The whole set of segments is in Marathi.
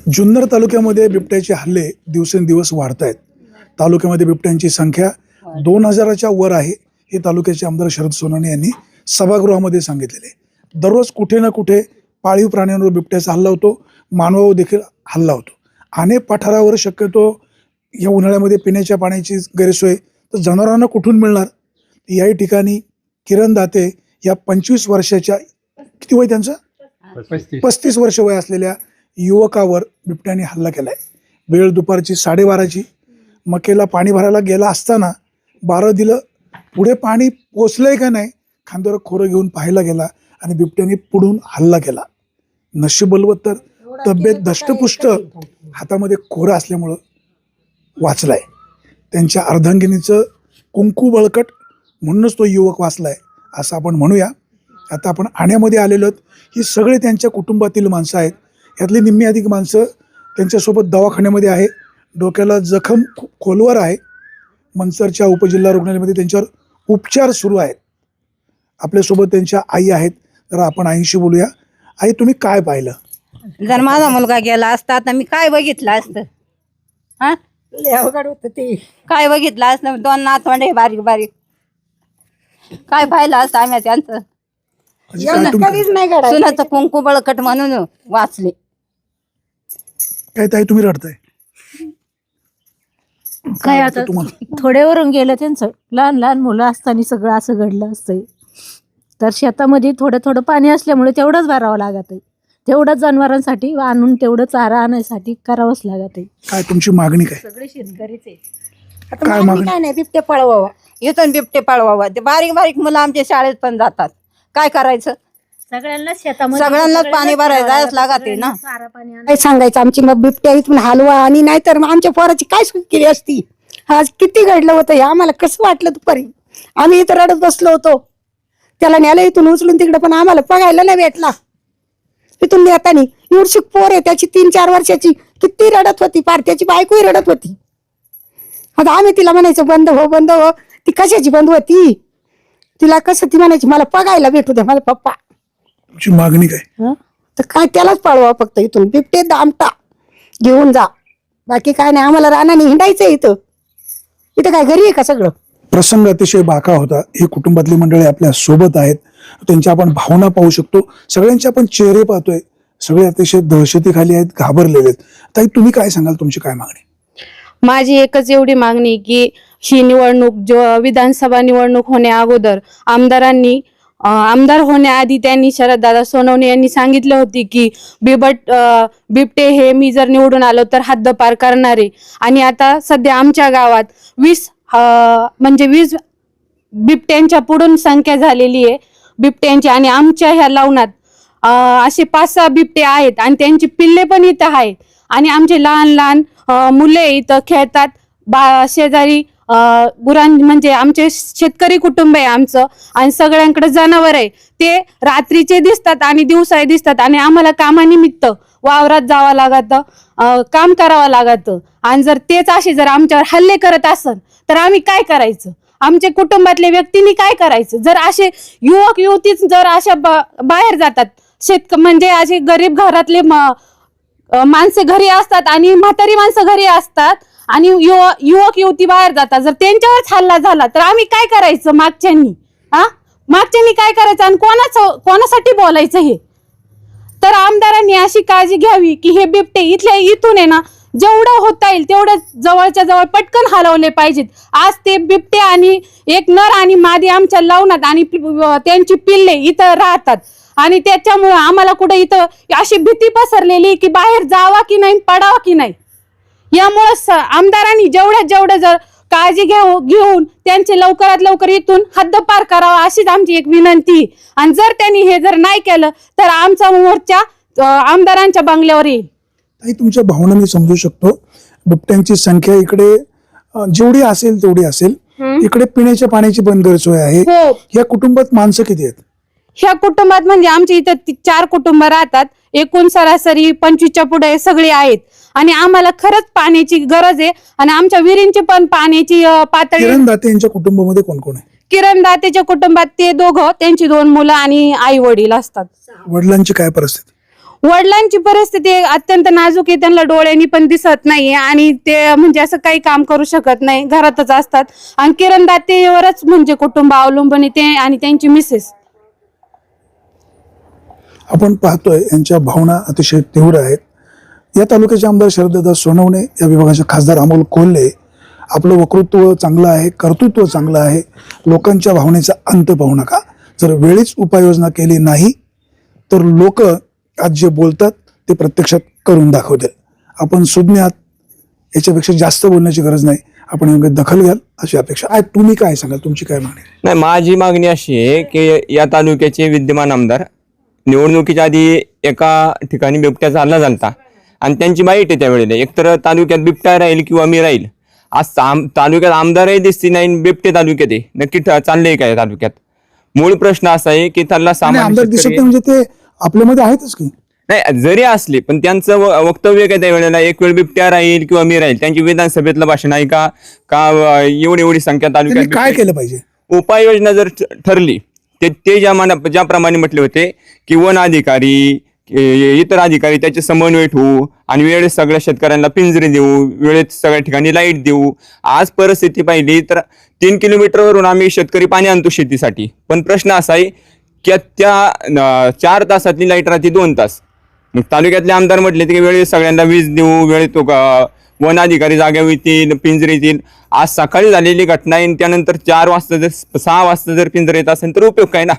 जुन्नर तालुक्यामध्ये बिबट्याचे हल्ले दिवसेंदिवस वाढत आहेत. तालुक्यामध्ये बिबट्यांची संख्या 2000च्या वर आहे हे तालुक्याचे आमदार शरद सोनवणे यांनी सभागृहामध्ये सांगितलेले. दररोज कुठे ना कुठे पाळीव प्राण्यांवर बिबट्याचा हल्ला होतो, मानवावर देखील हल्ला होतो. अनेक पठारावर शक्यतो या उन्हाळ्यामध्ये पिण्याच्या पाण्याची गैरसोय तर जनावरांना कुठून मिळणार. याही ठिकाणी किरण दाते या 25 वर्षाच्या, किती वय त्यांचं, 35 वर्ष वय असलेल्या युवकावर बिबट्याने हल्ला केलाय. वेळ दुपारची 12:30ची. मकेला पाणी भरायला गेला असताना 12 दिलं, पुढे पाणी पोचलंय का नाही खांद्यावर खोरं घेऊन पाहायला गेला आणि बिबट्याने पुढून हल्ला केला. नशीब बलवत तर तब्येत धष्टपुष्ट, हातामध्ये खोरं असल्यामुळं वाचलाय. त्यांच्या अर्धांगिनीचं कुंकू बळकट म्हणूनच तो युवक वाचलाय असं आपण म्हणूया. आता आपण आण्यामध्ये आलेलो आहोत. ही सगळे त्यांच्या कुटुंबातील माणसं आहेत. यातली निम्मी अधिक माणसं त्यांच्यासोबत दवाखान्यामध्ये आहे. डोक्याला जखम खोलवर आहे. मंचरच्या उपजिल्हा रुग्णालयामध्ये त्यांच्यावर उपचार सुरू आहेत. आपल्यासोबत त्यांच्या आई आहेत. तर आपण आईशी बोलूया. आई, तुम्ही काय पाहिलं? जर माझा मुलगा गेला असता तर मी काय बघितलं असतं? हा, अवघड होत ते. काय बघितलं असतं? 2 नातवंडे बारीक बारीक, काय पाहिलं असतं आम्ही त्यांचं? कधीच नाही घडायचं. सुनाचं कुंकू बळकट म्हणून वाचले. काय ताई तुम्ही रडताय? काय आता थोड्यावरून गेलं त्यांचं. लहान लहान मुलं असताना सगळं असं घडलं असतंय. तर शेतामध्ये थोडं थोडं पाणी असल्यामुळे तेवढंच भरावं लागत आहे. तेवढंच जनावरांसाठी आणून तेवढं चारा आणण्यासाठी करावंच लागत आहे. काय तुमची मागणी काय? सगळे शेतकरीच आहे. आता काय मागणी मागणी? काय नाही, बिबटे पळवावा. इथून बिबटे पळवावा. ते बारीक बारीक मुलं आमच्या शाळेत पण जातात. काय करायचं? सगळ्यांना शेतामध्ये सगळ्यांनाच पाणी भरायला जायच लागत आहे ना. चारा पाणी काय सांगायचं, आमची मग बिबट्या इथून हलवा आणि नाहीतर मग आमच्या पोराची काय सुख केली असती. आज किती घडलं होतं हे आम्हाला कसं वाटलं दुपारी. आम्ही इथं रडत बसलो होतो. त्याला न्यायला इथून उचलून तिकडे, पण आम्हाला बघायला नाही भेटला. इथून नेतानी एवढी पोर आहे त्याची 3-4 वर्षाची, किती रडत होती. पार त्याची बायकोही रडत होती. आता आम्ही तिला म्हणायचं बंद हो बंद हो. ती कशाची बंद होती? तिला कसं ती म्हणायची मला बघायला भेटू द्या मला पप्पा. तुमची मागणी काय? तर काय त्यालाच पळवा फक्त. इथून बिबटे दामटा घेऊन जा, बाकी काय नाही. आम्हाला रानाने हिंडायचं इथं. इथं काय घरी आहे का सगळं? प्रसंग अतिशय बाका होता. ही कुटुंबातली मंडळी आपल्या सोबत आहेत. त्यांच्या आपण भावना पाहू शकतो. सगळ्यांचे आपण चेहरे पाहतोय. सगळे अतिशय दहशतीखाली आहेत, घाबरलेले आहेत. ताई तुम्ही काय सांगाल? तुमची काय मागणी? माझी एकच एवढी मागणी की ही निवडणूक विधानसभा निवडणूक होण्या अगोदर आमदार होण्याआधी त्यांनी शरददादा सोनवणे यांनी सांगितले होते की बिबटे हे मी जर निवडून आलो तर हद्दपार करणारे. आणि आता सध्या आमच्या गावात 20 बिबट्यांच्या पुढून संख्या झालेली आहे बिबट्यांची. आणि आमच्या ह्या लावणात असे 5-6 बिबटे आहेत आणि त्यांची पिल्ले पण इथं आहेत. आणि आमचे लहान लहान मुले इथं खेळतात. शेजारी म्हणजे आमचे शेतकरी कुटुंब आहे आमचं. आणि सगळ्यांकडे जनावर आहे. ते रात्रीचे दिसतात आणि दिवसाही दिसतात. आणि आम्हाला कामानिमित्त वावरात जावं लागतं, काम करावं लागतं. आणि जर तेच असे जर आमच्यावर हल्ले करत असन तर आम्ही काय करायचं? आमच्या कुटुंबातल्या व्यक्तींनी काय करायचं? जर असे युवक युवतीच जर अशा बाहेर जातात, म्हणजे असे गरीब घरातले माणसे घरी असतात आणि म्हातारी माणसं घरी असतात आणि युवक युवती बाहेर जातात, जर त्यांच्यावरच हल्ला झाला तर आम्ही काय करायचं? मागच्यांनी काय करायचं आणि कोणासाठी बोलायचं? हे तर आमदारांनी अशी काळजी घ्यावी की हे बिबटे इथून आहे ना, जेवढं होता येईल तेवढं जवळच्या जवळ पटकन हलवले पाहिजेत. आज ते बिबटे आणि एक नर आणि मादी आमच्या लावणात आणि त्यांची पिल्ले इथं राहतात. आणि त्याच्यामुळं आम्हाला कुठे इथं अशी भीती पसरलेली की बाहेर जावा की नाही, पडावा की नाही. यामुळं आमदारांनी जेवढं जर काळजी घेऊन त्यांचे लवकरात लवकर इथून हद्दपार करावा अशीच आमची एक विनंती. आणि जर त्यांनी हे जर नाही केलं तर आमचा मोर्चा आमदारांच्या बंगल्यावर येईल. तुमच्या भावना मी समजू शकतो. बिबट्यांची संख्या इकडे जेवढी असेल तेवढी असेल. इकडे पिण्याच्या पाण्याची पण गैरसोय आहे. या कुटुंबात माणसं किती आहेत? ह्या कुटुंबात म्हणजे आमच्या इथं 4 कुटुंब राहतात. एकूण सरासरी 25च्या पुढे सगळे आहेत. आणि आम्हाला खरंच पाण्याची गरज आहे. आणि आमच्या विहिरींची पण पाण्याची पातळी. किरण दाते यांच्या कुटुंबामध्ये कोण कोण आहे? किरण दातेच्या कुटुंबात ते दोघं, त्यांची 2 मुलं आणि आई वडील असतात. वडिलांची काय परिस्थिती? वडिलांची परिस्थिती अत्यंत नाजूक आहे, त्यांना डोळ्यांनी पण दिसत नाही आणि ते म्हणजे असं काही काम करू शकत नाही, घरातच असतात. आणि किरण दातेवरच म्हणजे कुटुंब अवलंबून आहे आणि त्यांची मिसेस. आपण पाहतोय यांच्या भावना अतिशय तीव्र आहेत. या तालुक्याचे आमदार शरददादा सोनवणे, या विभागाचे खासदार अमोल कोल्हे, आपलं वक्तृत्व चांगलं आहे, कर्तृत्व चांगलं आहे, लोकांच्या भावनेचा अंत पाहू नका. जर वेळीच उपाययोजना केली नाही तर लोक आज जे बोलतात ते प्रत्यक्षात करून दाखवतील. आपण सुज्ञ आहात, याच्यापेक्षा जास्त बोलण्याची गरज नाही. आपण योग्य दखल घ्याल अशी अपेक्षा आहे. तुम्ही काय सांगाल, तुमची काय मागणी आहे? नाही, माझी मागणी अशी आहे की या तालुक्याचे विद्यमान आमदार निवडणुकीच्या आधी एका ठिकाणी बिबट्याचा हल्ला झालता आणि त्यांची बाईट आहे त्यावेळेला, एकतर तालुक्यात बिबट्या राहील किंवा मी राहील. आज तालुक्यात आमदारही दिसती नाही, बिबटे तालुक्यात आहे. नक्की चाललंय काय तालुक्यात? मूळ प्रश्न असा आहे की त्याला आणि सामान्य आमदार दिसत नाही शेतकरी- म्हणजे ते आपल्यामध्ये आहेतच की. नाही, जरी असले पण त्यांचं वक्तव्य काय त्यावेळेला, एक वेळ बिबट्या राहील किंवा मी राहील. त्यांची विधानसभेतलं भाषण आहे का एवढी संख्या त्यांनी काय तालुक्यात केलं पाहिजे? उपाययोजना जर ठरली ते ज्याप्रमाणे म्हटले होते की वन अधिकारी इतर अधिकारी त्याचे समन्वय ठेवू आणि वेळेत सगळ्या शेतकऱ्यांना पिंजरे देऊ, वेळेत सगळ्या ठिकाणी लाईट देऊ. आज परिस्थिती पाहिली तर 3 किलोमीटरवरून आम्ही शेतकरी पाणी आणतो शेतीसाठी, पण प्रश्न असा आहे की त्या 4 तासातली लाईट राहते 2 तास. मग तालुक्यातले आमदार म्हटले की वेळेत सगळ्यांना वीज देऊ, वेळेत वन अधिकारी जाग्यावर येतील, पिंजरे येतील. आज सकाळी झालेली घटना आहे, त्यानंतर 4 वाजता जर 6 वाजता जर पिंजरे येत असेल तर उपयोग काय ना.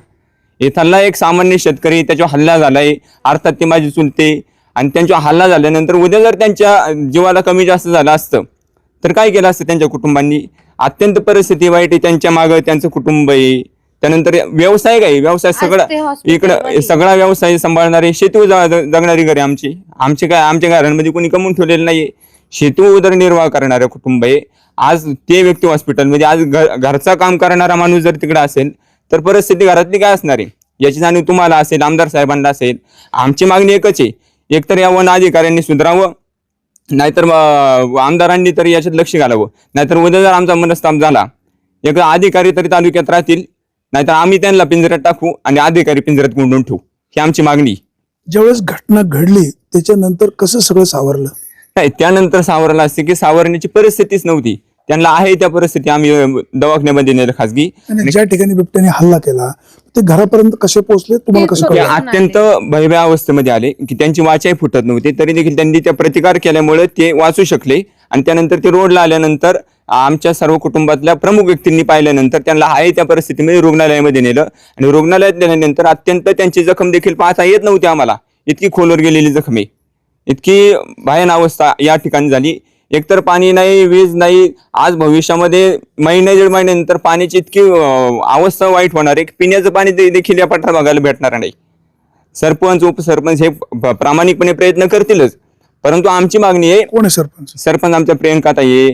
इथला एक सामान्य शेतकरी, त्याचा हल्ला झालाय, अर्थात ते माझी चुलते, आणि त्यांचा हल्ला झाल्यानंतर उद्या जर त्यांच्या जीवाला कमी जास्त झालं असतं तर काय केलं असतं त्यांच्या कुटुंबांनी? अत्यंत परिस्थिती वाईट आहे, त्यांच्या मागं त्यांचं कुटुंब आहे. त्यानंतर व्यवसाय काय, व्यवसाय सगळं इकडं सगळा व्यवसाय सांभाळणारे, शेती जगणारी घरे आमच्या घरांमध्ये कोणी कमवून ठेवलेलं नाहीये. शेती उदरनिर्वाह करणारं कुटुंब आहे. आज ते व्यक्ती हॉस्पिटलमध्ये, आज घरचा काम करणारा माणूस जर तिकडे असेल तर परिस्थिती घरातली काय असणार आहे याची जाणीव तुम्हाला असेल, आमदार साहेबांना असेल. आमची मागणी एकच आहे, एकतर या वन अधिकाऱ्यांनी सुधारावं, नाहीतर आमदारांनी तरी याच्यात लक्ष घालावं. नाहीतर उद्या जर आमचा मनस्ताप झाला, एक अधिकारी तरी तालुक्यात राहतील, नाहीतर आम्ही त्यांना पिंजऱ्यात टाकू आणि अधिकारी पिंजऱ्यात गुंडून ठेवू. ही आमची मागणी. ज्यावेळेस घटना घडली त्याच्यानंतर कसं सगळं सावरलं? नाही, त्यानंतर सावरला असते की सावरण्याची परिस्थितीच नव्हती. त्यांना आहे त्या परिस्थिती आम्ही दवाखान्यामध्ये नेलं खासगी. आणि ज्या ठिकाणी बिबट्याने हल्ला केला ते घरापर्यंत कसे पोहोचले, तुम्हाला कसं ते कळलं? अत्यंत भयभ्य अवस्थेमध्ये आले की त्यांची वाचाही फुटत नव्हती, तरी देखील त्यांनी त्या प्रतिकार केल्यामुळे ते वाचू शकले. आणि त्यानंतर ते रोडला आल्यानंतर आमच्या सर्व कुटुंबातल्या प्रमुख व्यक्तींनी पाहिल्यानंतर त्यांना आहे त्या परिस्थितीमध्ये रुग्णालयामध्ये नेलं. आणि रुग्णालयात नेल्यानंतर अत्यंत त्यांची जखम देखील पाहता येत नव्हती आम्हाला, इतकी खोलवर गेलेली जखम आहे, इतकी भयान अवस्था या ठिकाणी झाली. एकतर पाणी नाही, वीज नाही. आज भविष्यामध्ये महिने 1.5 महिन्यानंतर पाण्याची इतकी अवस्था वाईट होणार आहे की पिण्याचं पाणी देखील या पठार भागाला भेटणार नाही. सरपंच उपसरपंच हे प्रामाणिकपणे प्रयत्न करतीलच, परंतु आमची मागणी आहे. कोण आहे सरपंच? सरपंच आमच्या प्रियंकाताई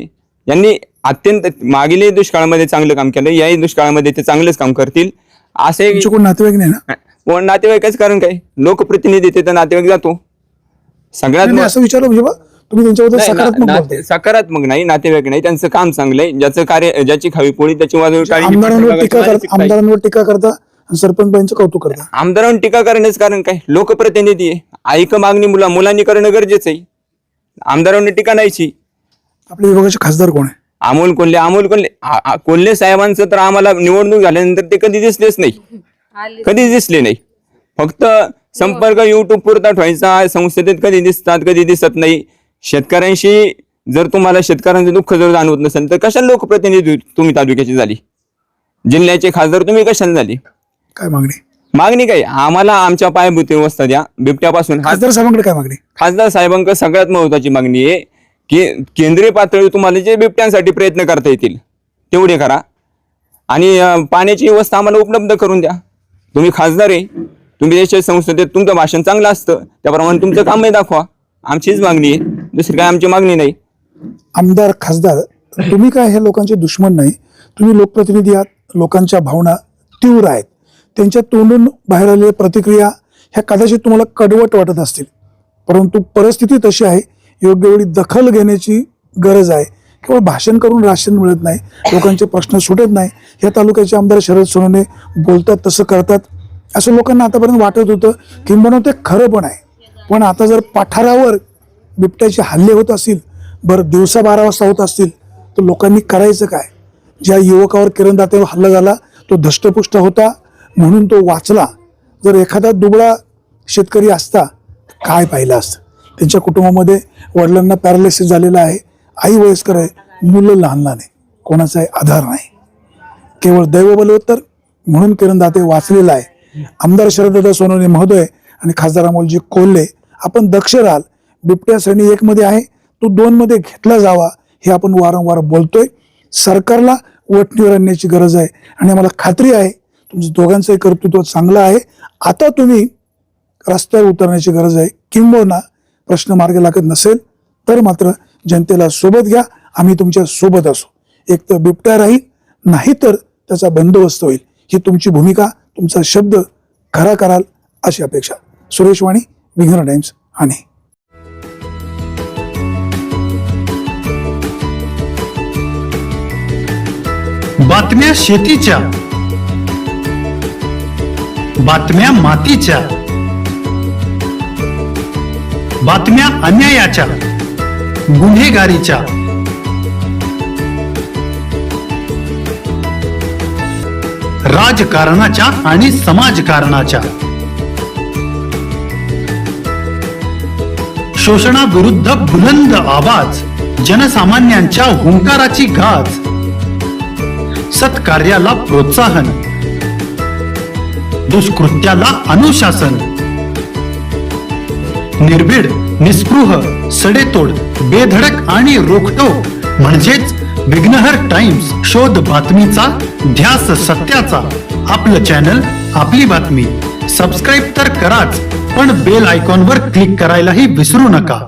यांनी अत्यंत मागील दुष्काळामध्ये चांगलं काम केलं, याही दुष्काळामध्ये ते चांगलंच काम करतील. असे तुमचे कोण नातेवाईक नाही ना? कोण नातेवाईकाच कारण काय, लोकप्रतिनिधी तिथं नातेवाईक जातो सगळ्यात नाही, असं विचारलं म्हणजे बा, तुम्ही त्यांच्याबद्दल नाही, सकारात्मक बोलताय. सकारात्मक नाही, नातेवाईक नाही, त्यांचं काम चांगलंय, ज्याचं कार्य, ज्याची खावी पोळी त्याची आमदारांवर टीका करता आणि सरपंचांचं कौतुक करता. आमदारांवर टीका करण्याचं कारण काय? लोकप्रतिनिधी आहे, ऐक मागणी मुलांनी करणं गरजेचं आहे. आमदारांवर टीका नाहीची. आपल्या विभागाचे खासदार कोण आहे? अमोल कोल्हे साहेबांचं तर आम्हाला निवडणूक झाल्यानंतर ते कधी दिसलेच नाही, कधीच दिसले नाही. फक्त संपर्क युट्यूब पुरता ठेवायचा, संसदेत कधी दिसतात कधी दिसत नाही. शेतकऱ्यांशी जर तुम्हाला शेतकऱ्यांचं दुःख जर जाणवत नसेल तर कशाला लोकप्रतिनिधी तुम्ही तालुक्याची झाली, जिल्ह्याचे खासदार तुम्ही कशाला झाली? काय मागणी? मागणी काय, आम्हाला आमच्या पायाभूत व्यवस्था द्या बिबट्यापासून. खासदार साहेबांकडे काय मागणी? खासदार साहेबांकडे सगळ्यात महत्वाची मागणी आहे की केंद्रीय पातळीवर तुम्हाला जे बिबट्यांसाठी प्रयत्न करता येतील तेवढे करा आणि पाण्याची व्यवस्था आम्हाला उपलब्ध करून द्या. तुम्ही खासदार आहे, तुम्ही देशाच्या संसदेत तुमचं भाषण चांगलं असतं, त्याप्रमाणे तुमचं कामही दाखवा. आमचीच मागणी आहे, दुसरी काय आमची मागणी नाही. आमदार खासदार तुम्ही काय हे लोकांचे दुश्मन नाही, तुम्ही लोकप्रतिनिधी आहात. लोकांच्या भावना तीव्र आहेत, त्यांच्या तोंडून बाहेर आलेल्या प्रतिक्रिया ह्या कदाचित तुम्हाला कडवट वाटत असतील, परंतु परिस्थिती तशी आहे, योग्य वेळी दखल घेण्याची गरज आहे. केवळ भाषण करून राशन मिळत नाही, लोकांचे प्रश्न सुटत नाही. या तालुक्याचे आमदार शरद सोनवणे बोलतात तसं करतात असं लोकांना आतापर्यंत वाटत होतं, किंबहुना ते खरं पण आहे. पण आता जर पठारावर बिबट्याचे हल्ले होत असतील, बरं दिवसा 12 वाजता होत असतील, तर लोकांनी करायचं काय? ज्या युवकावर किरण दातेवर हल्ला झाला तो धष्टपुष्ट होता म्हणून तो वाचला. जर एखादा दुबळा शेतकरी असता काय पाहिलं असतं? त्यांच्या कुटुंबामध्ये वडिलांना पॅरालिसिस झालेला आहे, आई वयस्कर आहे, मुलं लहान लहान आहे, कोणाचाही आधार नाही. केवळ दैव बलवत्तर म्हणून किरण दाते वाचलेला आहे. आमदार शरददादा सोनवणे महोदय आणि खासदार अमोलजी कोल्हे, आपण दक्ष राहाल. बिबट्या श्रेणी 1 मध्ये आहे, तो 2 मध्ये घेतला जावा हे आपण वारंवार बोलतोय. सरकारला वठणीवर आणण्याची गरज आहे आणि आम्हाला खात्री आहे तुमचं दोघांचंही कर्तृत्व चांगलं आहे. आता तुम्ही रस्त्यावर उतरण्याची गरज आहे. किंबहुना प्रश्न मार्गी लागत नसेल तर मात्र जनतेला सोबत घ्या, आम्ही तुमच्या सोबत असू. एक तर बिबट्या राहील, नाही तर त्याचा बंदोबस्त होईल. ही तुमची भूमिका, तुमचा शब्द खरा कराल अशी अपेक्षा. सुरेश वाणी, विघ्न टाइम्स, ठाणे. बातम्या शेतीच्या, बातम्या मातीच्या, बातम्या अन्यायाच्या, गुन्हेगारीच्या, राजकारणाच्या आणि समाजकारणाच्या, शोषणाविरुद्ध बुलंद आवाज, जनसामान्यांच्या हुंकाराची गाज, सत्कार्याला प्रोत्साहन, दुष्कृत्याला अनुशासन, निर्भीड, निस्पृह, सडेतोड, बेधडक आणि रोखटोक म्हणजेच विघ्नहर टाइम्स. शोध बातमीचा, ध्यास सत्याचा. आपलं चॅनल, आपली बातमी. सबस्क्राईब तर कराच, पण बेल आयकॉनवर क्लिक करायलाही विसरू नका.